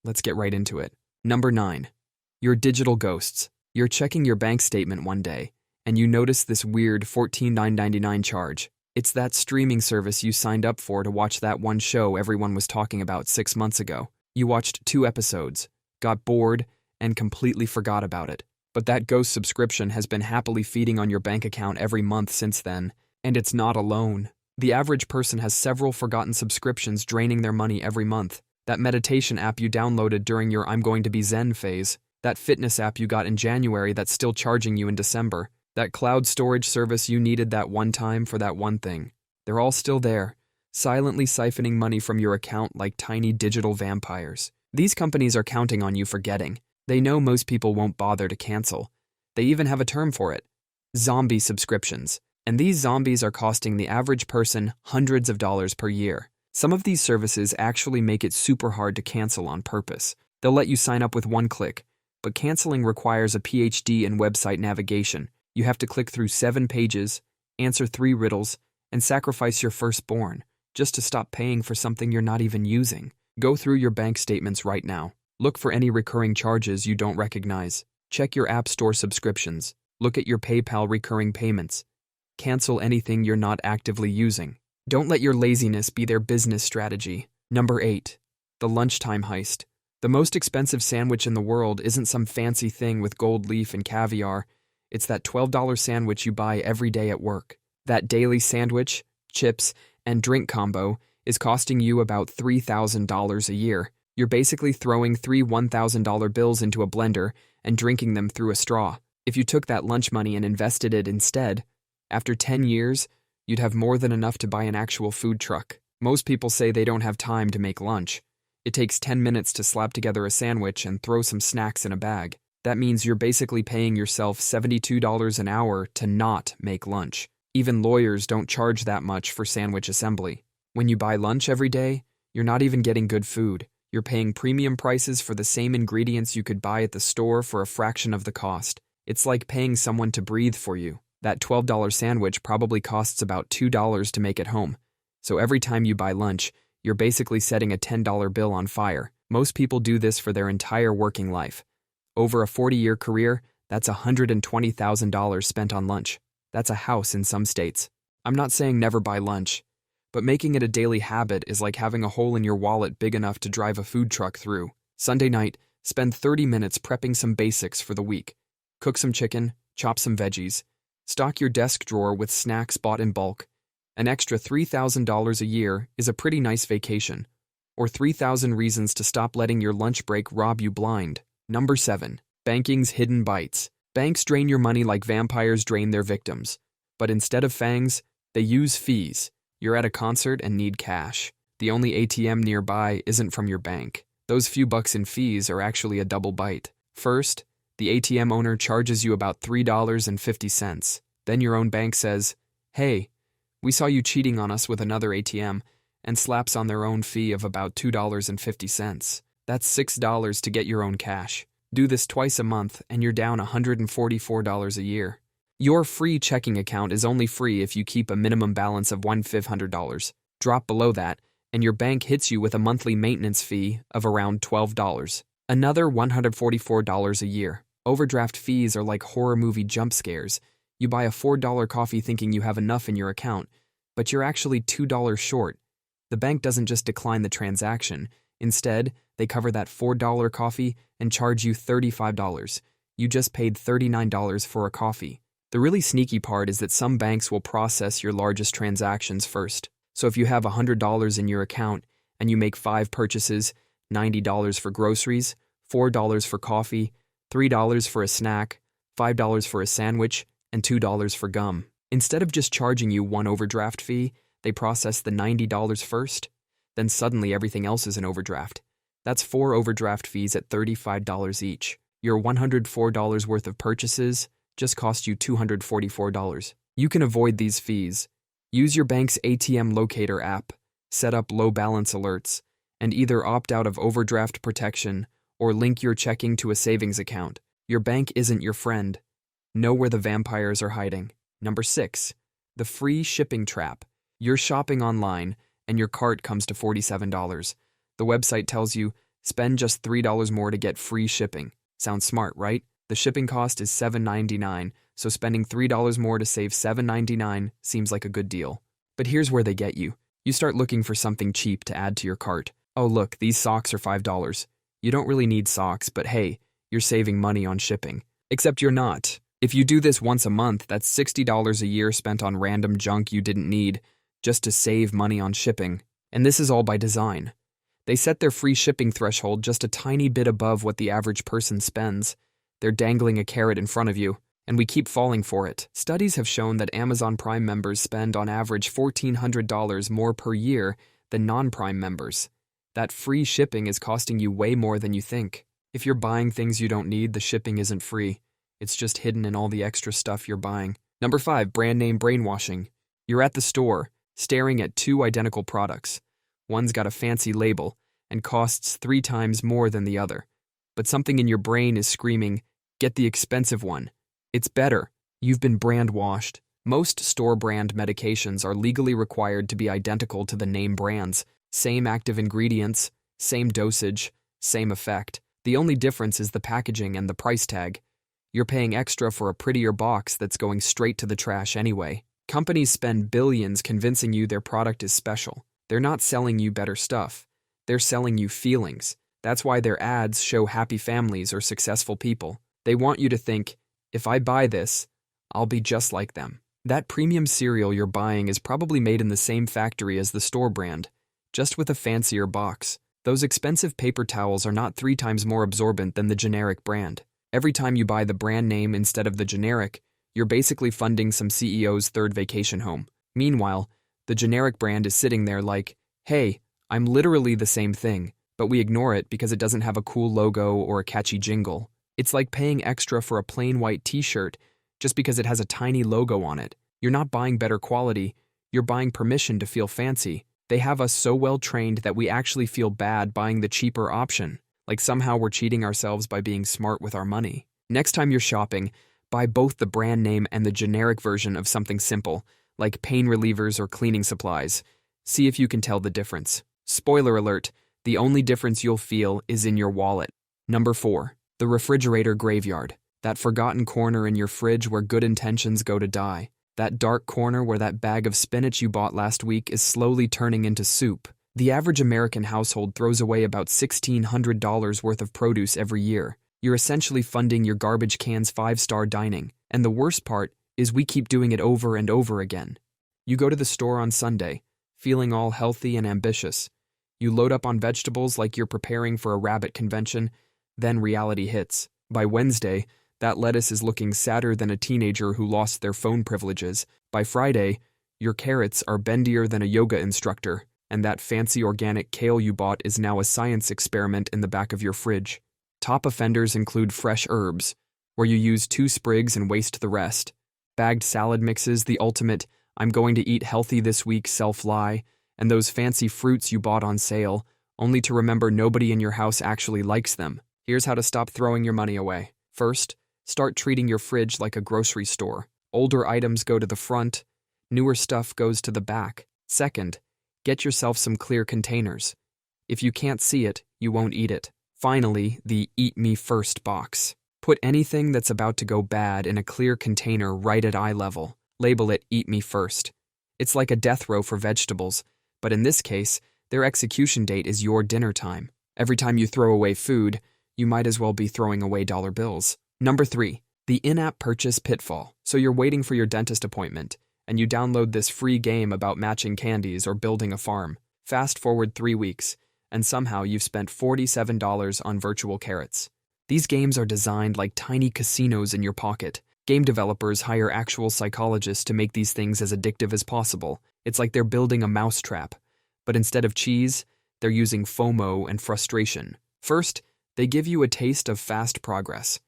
Let's get right into it. Number 9. Your digital ghosts. You're checking your bank statement one day, and you notice this weird $14,999 charge. It's that streaming service you signed up for to watch that one show everyone was talking about 6 months ago. You watched 2 episodes, got bored, and completely forgot about it. But that ghost subscription has been happily feeding on your bank account every month since then, and it's not alone. The average person has several forgotten subscriptions draining their money every month. That meditation app you downloaded during your I'm going to be Zen phase, that fitness app you got in January that's still charging you in December, that cloud storage service you needed that one time for that one thing. They're all still there, silently siphoning money from your account like tiny digital vampires. These companies are counting on you forgetting. They know most people won't bother to cancel. They even have a term for it: zombie subscriptions. And these zombies are costing the average person hundreds of dollars per year. Some of these services actually make it super hard to cancel on purpose. They'll let you sign up with one click, but canceling requires a PhD in website navigation. You have to click through 7 pages, answer 3 riddles, and sacrifice your firstborn just to stop paying for something you're not even using. Go through your bank statements right now. Look for any recurring charges you don't recognize. Check your App Store subscriptions. Look at your PayPal recurring payments. Cancel anything you're not actively using. Don't let your laziness be their business strategy. Number 8. The Lunchtime Heist. The most expensive sandwich in the world isn't some fancy thing with gold leaf and caviar. It's that $12 sandwich you buy every day at work. That daily sandwich, chips, and drink combo is costing you about $3,000 a year. You're basically throwing 3 $1,000 bills into a blender and drinking them through a straw. If you took that lunch money and invested it instead, after 10 years, you'd have more than enough to buy an actual food truck. Most people say they don't have time to make lunch. It takes 10 minutes to slap together a sandwich and throw some snacks in a bag. That means you're basically paying yourself $72 an hour to not make lunch. Even lawyers don't charge that much for sandwich assembly. When you buy lunch every day, you're not even getting good food. You're paying premium prices for the same ingredients you could buy at the store for a fraction of the cost. It's like paying someone to breathe for you. That $12 sandwich probably costs about $2 to make at home. So every time you buy lunch, you're basically setting a $10 bill on fire. Most people do this for their entire working life. Over a 40-year career, that's $120,000 spent on lunch. That's a house in some states. I'm not saying never buy lunch, but making it a daily habit is like having a hole in your wallet big enough to drive a food truck through. Sunday night, spend 30 minutes prepping some basics for the week. Cook some chicken, chop some veggies. Stock your desk drawer with snacks bought in bulk. An extra $3,000 a year is a pretty nice vacation. Or 3,000 reasons to stop letting your lunch break rob you blind. Number 7. Banking's hidden bites. Banks drain your money like vampires drain their victims. But instead of fangs, they use fees. You're at a concert and need cash. The only ATM nearby isn't from your bank. Those few bucks in fees are actually a double bite. First, the ATM owner charges you about $3.50. Then your own bank says, "Hey, we saw you cheating on us with another ATM," and slaps on their own fee of about $2.50. That's $6 to get your own cash. Do this twice a month and you're down $144 a year. Your free checking account is only free if you keep a minimum balance of $1,500. Drop below that, and your bank hits you with a monthly maintenance fee of around $12. Another $144 a year. Overdraft fees are like horror movie jump scares. You buy a $4 coffee thinking you have enough in your account, but you're actually $2 short. The bank doesn't just decline the transaction. Instead, they cover that $4 coffee and charge you $35. You just paid $39 for a coffee. The really sneaky part is that some banks will process your largest transactions first. So if you have $100 in your account and you make 5 purchases, $90 for groceries, $4 for coffee, $3 for a snack, $5 for a sandwich, and $2 for gum. Instead of just charging you one overdraft fee, they process the $90 first. Then suddenly everything else is an overdraft. That's 4 overdraft fees at $35 each. Your $104 worth of purchases just cost you $244. You can avoid these fees. Use your bank's ATM locator app, set up low balance alerts, and either opt out of overdraft protection or link your checking to a savings account. Your bank isn't your friend. Know where the vampires are hiding. Number 6. The free shipping trap. You're shopping online, and your cart comes to $47. The website tells you, Spend just $3 more to get free shipping. Sounds smart, right? The shipping cost is $7.99, so spending $3 more to save $7.99 seems like a good deal. But here's where they get you. You start looking for something cheap to add to your cart. Oh look, these socks are $5. You don't really need socks, but hey, you're saving money on shipping. Except you're not. If you do this once a month, that's $60 a year spent on random junk you didn't need, just to save money on shipping. And this is all by design. They set their free shipping threshold just a tiny bit above what the average person spends. They're dangling a carrot in front of you, and we keep falling for it. Studies have shown that Amazon Prime members spend on average $1,400 more per year than non-Prime members. That free shipping is costing you way more than you think. If you're buying things you don't need, the shipping isn't free. It's just hidden in all the extra stuff you're buying. Number 5, brand name brainwashing. You're at the store, staring at two identical products. One's got a fancy label and costs 3 times more than the other. But something in your brain is screaming, get the expensive one. It's better. You've been brand washed. Most store brand medications are legally required to be identical to the name brands. Same active ingredients, same dosage, same effect. The only difference is the packaging and the price tag. You're paying extra for a prettier box that's going straight to the trash anyway. Companies spend billions convincing you their product is special. They're not selling you better stuff. They're selling you feelings. That's why their ads show happy families or successful people. They want you to think, if I buy this, I'll be just like them. That premium cereal you're buying is probably made in the same factory as the store brand, just with a fancier box. Those expensive paper towels are not 3 times more absorbent than the generic brand. Every time you buy the brand name instead of the generic, you're basically funding some CEO's third vacation home. Meanwhile, the generic brand is sitting there like, hey, I'm literally the same thing, but we ignore it because it doesn't have a cool logo or a catchy jingle. It's like paying extra for a plain white t-shirt just because it has a tiny logo on it. You're not buying better quality, you're buying permission to feel fancy. They have us so well trained that we actually feel bad buying the cheaper option, like somehow we're cheating ourselves by being smart with our money. Next time you're shopping, buy both the brand name and the generic version of something simple, like pain relievers or cleaning supplies. See if you can tell the difference. Spoiler alert, the only difference you'll feel is in your wallet. Number 4, the refrigerator graveyard. That forgotten corner in your fridge where good intentions go to die. That dark corner where that bag of spinach you bought last week is slowly turning into soup. The average American household throws away about $1,600 worth of produce every year. You're essentially funding your garbage can's 5-star dining. And the worst part is we keep doing it over and over again. You go to the store on Sunday, feeling all healthy and ambitious. You load up on vegetables like you're preparing for a rabbit convention, then reality hits. By Wednesday, that lettuce is looking sadder than a teenager who lost their phone privileges. By Friday, your carrots are bendier than a yoga instructor, and that fancy organic kale you bought is now a science experiment in the back of your fridge. Top offenders include fresh herbs, where you use 2 sprigs and waste the rest. Bagged salad mixes, the ultimate, I'm going to eat healthy this week self-lie, and those fancy fruits you bought on sale, only to remember nobody in your house actually likes them. Here's how to stop throwing your money away. First, start treating your fridge like a grocery store. Older items go to the front, newer stuff goes to the back. Second, get yourself some clear containers. If you can't see it, you won't eat it. Finally, the Eat Me First box. Put anything that's about to go bad in a clear container right at eye level. Label it Eat Me First. It's like a death row for vegetables, but in this case, their execution date is your dinner time. Every time you throw away food, you might as well be throwing away dollar bills. Number 3, the in-app purchase pitfall. So you're waiting for your dentist appointment, and you download this free game about matching candies or building a farm. Fast forward 3 weeks, and somehow you've spent $47 on virtual carrots. These games are designed like tiny casinos in your pocket. Game developers hire actual psychologists to make these things as addictive as possible. It's like they're building a mousetrap. But instead of cheese, they're using FOMO and frustration. First, they give you a taste of fast progress.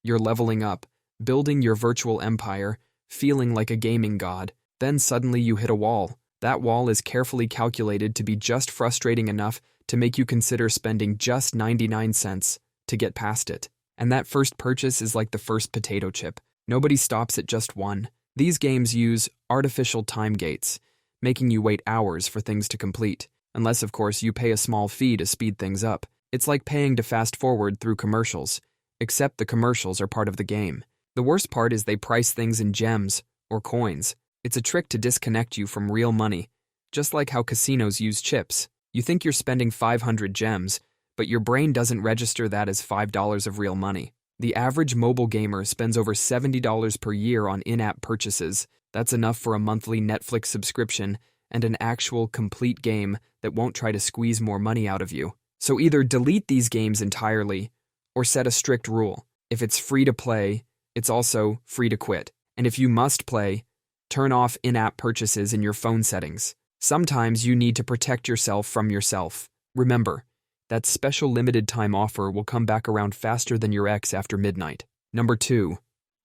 You're leveling up, building your virtual empire, feeling like a gaming god. Then suddenly you hit a wall. That wall is carefully calculated to be just frustrating enough to make you consider spending just 99 cents to get past it. And that first purchase is like the first potato chip. Nobody stops at just one. These games use artificial time gates, making you wait hours for things to complete. Unless, of course, you pay a small fee to speed things up. It's like paying to fast forward through commercials, except the commercials are part of the game. The worst part is they price things in gems or coins. It's a trick to disconnect you from real money, just like how casinos use chips. You think you're spending 500 gems, but your brain doesn't register that as $5 of real money. The average mobile gamer spends over $70 per year on in-app purchases. That's enough for a monthly Netflix subscription and an actual complete game that won't try to squeeze more money out of you. So either delete these games entirely or set a strict rule. If it's free to play, it's also free to quit. And if you must play, turn off in-app purchases in your phone settings. Sometimes you need to protect yourself from yourself. Remember, that special limited time offer will come back around faster than your ex after midnight. Number 2.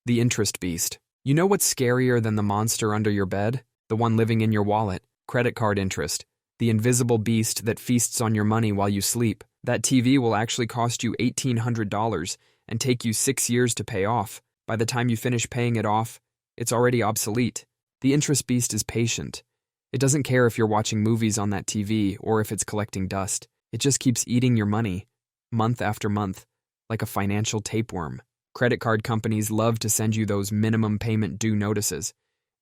The interest beast. You know what's scarier than the monster under your bed? The one living in your wallet. Credit card interest. The invisible beast that feasts on your money while you sleep. That TV will actually cost you $1,800 and take you 6 years to pay off. By the time you finish paying it off, it's already obsolete. The interest beast is patient. It doesn't care if you're watching movies on that TV or if it's collecting dust. It just keeps eating your money, month after month, like a financial tapeworm. Credit card companies love to send you those minimum payment due notices.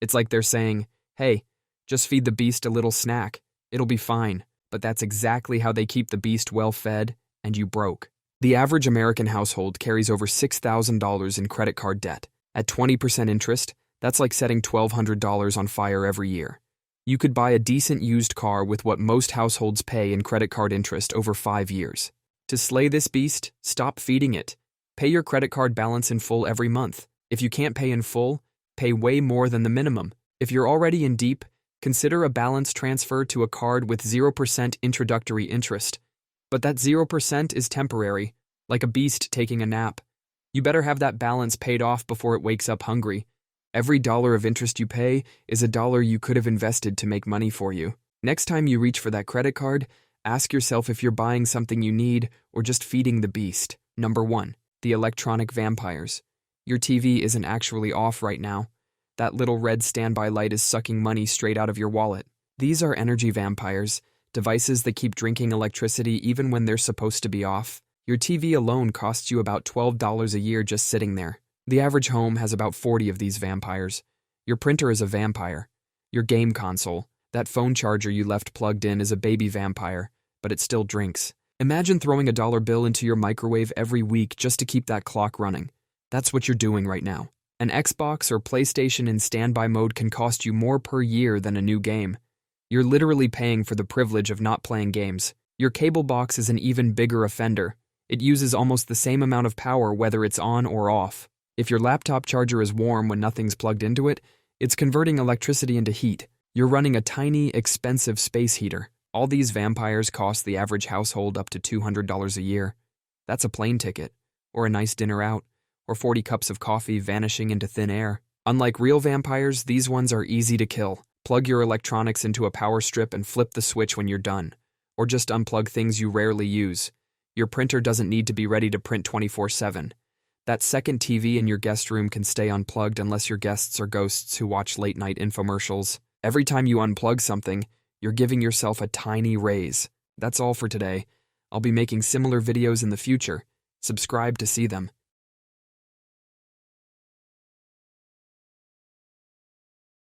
It's like they're saying, hey, just feed the beast a little snack. It'll be fine. But that's exactly how they keep the beast well fed and you broke. The average American household carries over $6,000 in credit card debt. At 20% interest, that's like setting $1,200 on fire every year. You could buy a decent used car with what most households pay in credit card interest over 5 years. To slay this beast, stop feeding it. Pay your credit card balance in full every month. If you can't pay in full, pay way more than the minimum. If you're already in deep, consider a balance transfer to a card with 0% introductory interest. But that 0% is temporary, like a beast taking a nap. You better have that balance paid off before it wakes up hungry. Every dollar of interest you pay is a dollar you could have invested to make money for you. Next time you reach for that credit card, ask yourself if you're buying something you need or just feeding the beast. Number 1. The electronic vampires. Your TV isn't actually off right now. That little red standby light is sucking money straight out of your wallet. These are energy vampires, devices that keep drinking electricity even when they're supposed to be off. Your TV alone costs you about $12 a year just sitting there. The average home has about 40 of these vampires. Your printer is a vampire. Your game console, that phone charger you left plugged in, is a baby vampire, but it still drinks. Imagine throwing a dollar bill into your microwave every week just to keep that clock running. That's what you're doing right now. An Xbox or PlayStation in standby mode can cost you more per year than a new game. You're literally paying for the privilege of not playing games. Your cable box is an even bigger offender. It uses almost the same amount of power whether it's on or off. If your laptop charger is warm when nothing's plugged into it, it's converting electricity into heat. You're running a tiny, expensive space heater. All these vampires cost the average household up to $200 a year. That's a plane ticket, or a nice dinner out, or 40 cups of coffee vanishing into thin air. Unlike real vampires, these ones are easy to kill. Plug your electronics into a power strip and flip the switch when you're done. Or just unplug things you rarely use. Your printer doesn't need to be ready to print 24/7. That second TV in your guest room can stay unplugged unless your guests are ghosts who watch late-night infomercials. Every time you unplug something, you're giving yourself a tiny raise. That's all for today. I'll be making similar videos in the future. Subscribe to see them.